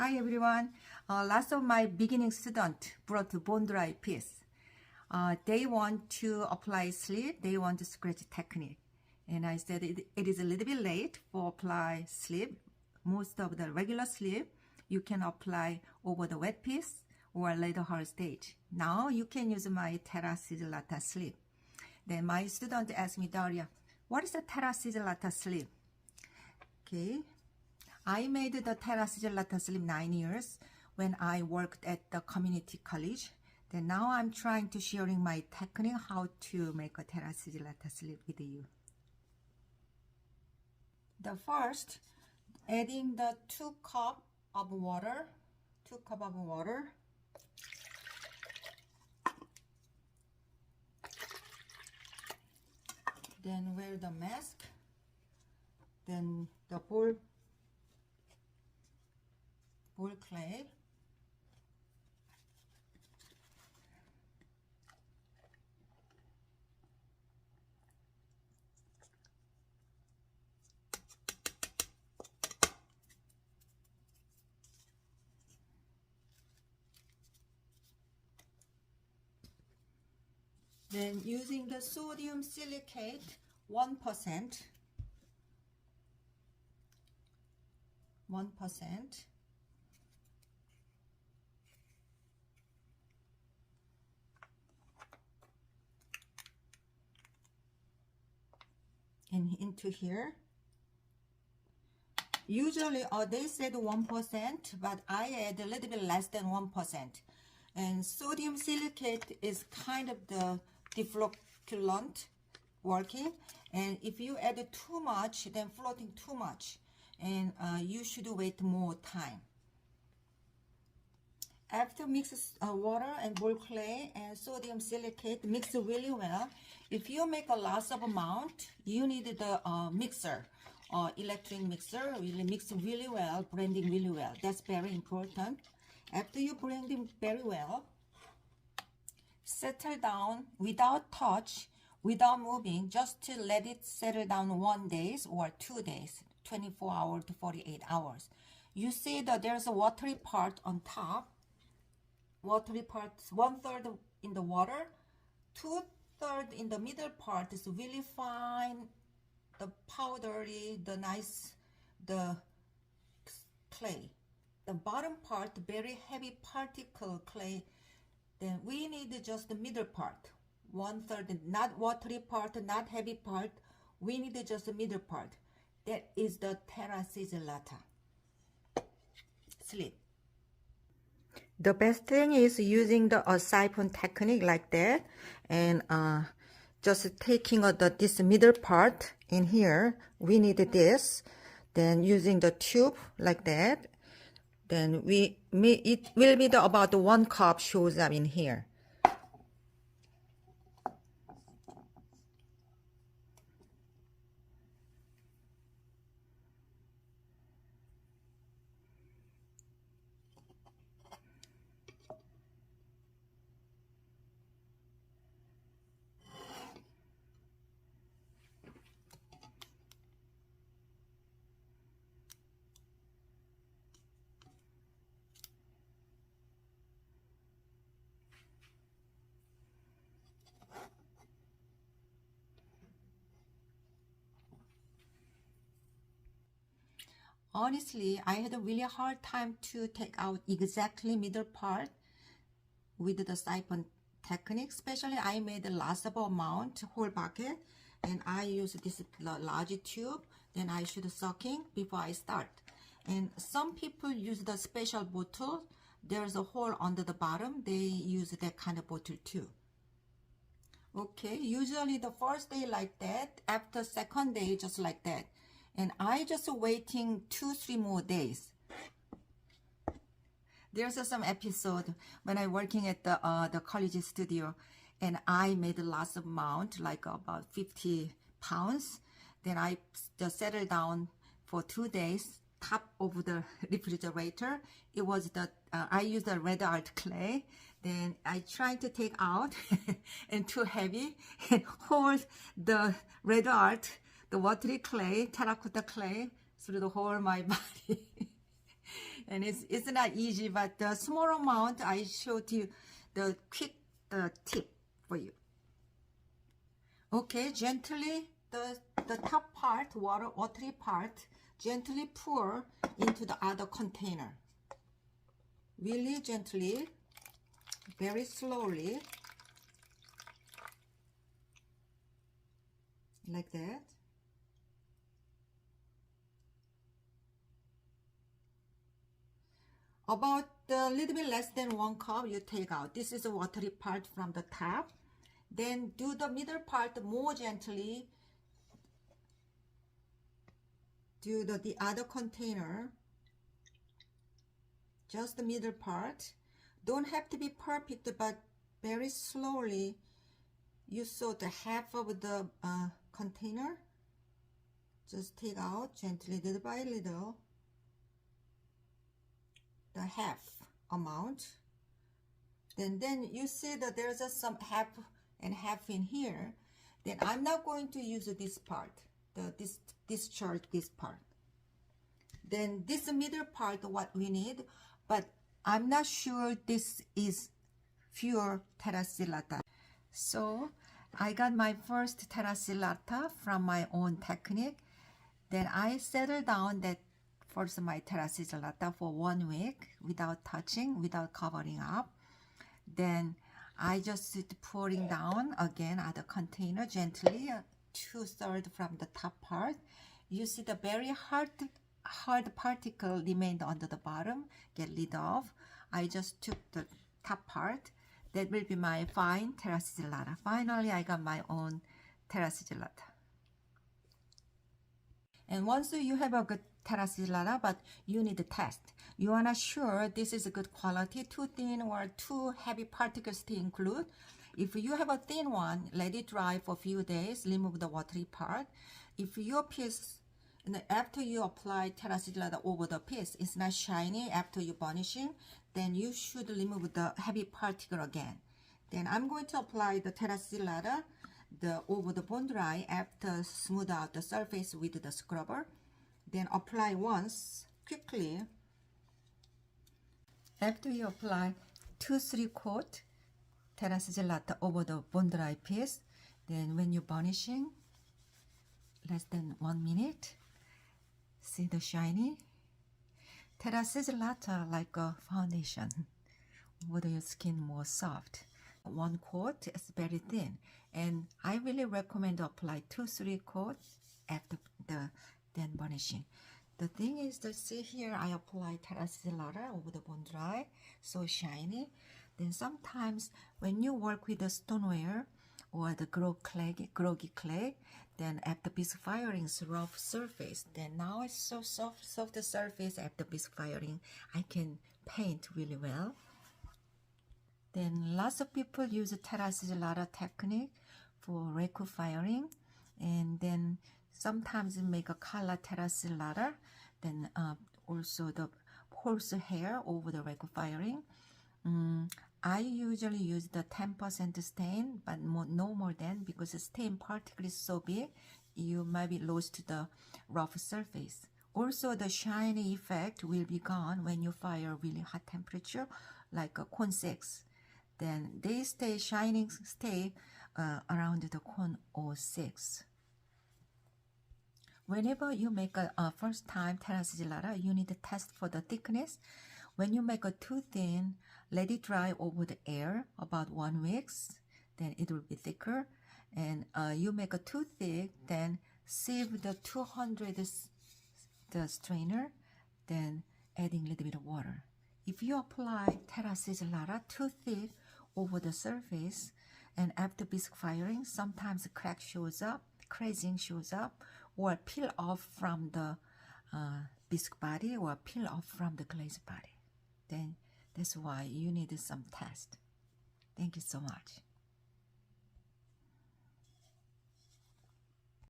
Hi everyone. Lots of my beginning students brought Bonedry piece. They want to apply sleeve, they want to scratch technique. And I said it is a little bit late for apply sleeve. Most of the regular sleeve you can apply over the wet piece or later hard stage. Now you can use my Terra Sigillata sleeve. Then my student asked me, Daria, what is the Terra Sigillata sleeve? Okay. I made the Terra Sigillata sleeve 9 years when I worked at the community college. Then now I'm trying to sharing my technique how to make a Terra Sigillata sleeve with you. The first, adding the 2 cup of water. Then wear the mask. Then the bowl clay. Then using the sodium silicate 1%. And into here. Usually they said 1%, but I add a little bit less than 1%. And sodium silicate is kind of the deflocculant working. And if you add too much, then floating too much. And you should wait more time. After mix water and bowl clay and sodium silicate, mix really well. If you make a lots of amount, you need the mixer, electric mixer, really mix really well, blending really well. That's very important. After you blend it very well, settle down without touch, without moving, just to let it settle down 1 day or 2 days, 24 hours to 48 hours. You see that there's a watery part on top. Watery part, 1/3 in the water, 2/3 in the middle part is really fine, the powdery, the nice, the clay. The bottom part, very heavy particle clay. Then we need just the middle part, 1/3, not watery part, not heavy part. We need just the middle part. That is the Terra Sigillata sleeve. The best thing is using the siphon technique like that, and just taking this middle part in here. We need this. Then using the tube like that. Then it will be about 1 cup shows up in here. Honestly, I had a really hard time to take out exactly middle part with the siphon technique. Especially I made a lots of amount, whole bucket, and I use this large tube. Then I should sucking before I start. And some people use the special bottle. There's a hole under the bottom. They use that kind of bottle too. Okay, usually the first day like that, after second day just like that. And I just waiting 2-3 more days. There's some episode when I working at the college studio, and I made a lots of amount, like about 50 pounds. Then I just settled down for 2 days, top of the refrigerator. It was the I used the red art clay. Then I tried to take out and too heavy and hold the red art, the watery clay, terracotta clay, through the whole my body. And it's not easy, but the small amount I showed you the quick tip for you. Okay, gently the top part, watery part, gently pour into the other container. Really gently, very slowly, like that. About a little bit less than 1 cup you take out. This is the watery part from the top. Then do the middle part more gently. Do the other container. Just the middle part. Don't have to be perfect, but very slowly. You saw the half of the container. Just take out gently, little by little, the half amount. Then you see that there's some half and half in here. Then I'm not going to use this part, discharge this part. Then this middle part, what we need, but I'm not sure this is pure Terra Sigillata. So I got my first Terra Sigillata from my own technique. Then I settled down that first my Terra Sigillata for 1 week without touching, without covering up. Then I just pouring down again at the container gently, 2/3 from the top part. You see the very hard particle remained under the bottom, get rid of. I just took the top part. That will be my fine Terra Sigillata. Finally, I got my own Terra Sigillata. And once you have a good Terra Sigillata, but you need to test. You wanna sure this is a good quality, too thin or too heavy particles to include. If you have a thin one, let it dry for a few days, remove the watery part. If your piece, after you apply Terra Sigillata over the piece, it's not shiny after you burnishing, then you should remove the heavy particle again. Then I'm going to apply the Terra Sigillata over the Bonedry after smooth out the surface with the scrubber. Then apply once quickly. After you apply 2-3 coat Terra Sigillata over the Bonedry piece, then when you're burnishing, less than 1 minute, see the shiny? Terra Sigillata like a foundation, with your skin more soft. 1 coat is very thin, and I really recommend to apply 2-3 coats after then burnishing. The thing is that see here, I apply Terra Sigillata over the Bonedry, so shiny. Then sometimes when you work with the stoneware or the groggy clay, then after bisque firing, it's rough surface. Then now it's so soft surface after bisque firing, I can paint really well. Then lots of people use the Terra Sigillata technique for Raku firing, and then sometimes make a color Terra Sigillata, then also the horsehair over the Raku firing. I usually use the 10% stain, but no more than, because the stain particle is so big, you might be lost to the rough surface. Also, the shiny effect will be gone when you fire really hot temperature, like a cone 6. Then they stay around the cone 06. Whenever you make a first time Terra Sigillata, you need to test for the thickness. When you make it too thin, let it dry over the air about 1 week, then it will be thicker. And you make it too thick, then sieve the 200 the strainer, then adding a little bit of water. If you apply Terra Sigillata too thick over the surface, and after bisque firing, sometimes a crack shows up, crazing shows up, or peel off from the bisque body, or peel off from the glaze body. Then that's why you need some test. Thank you so much.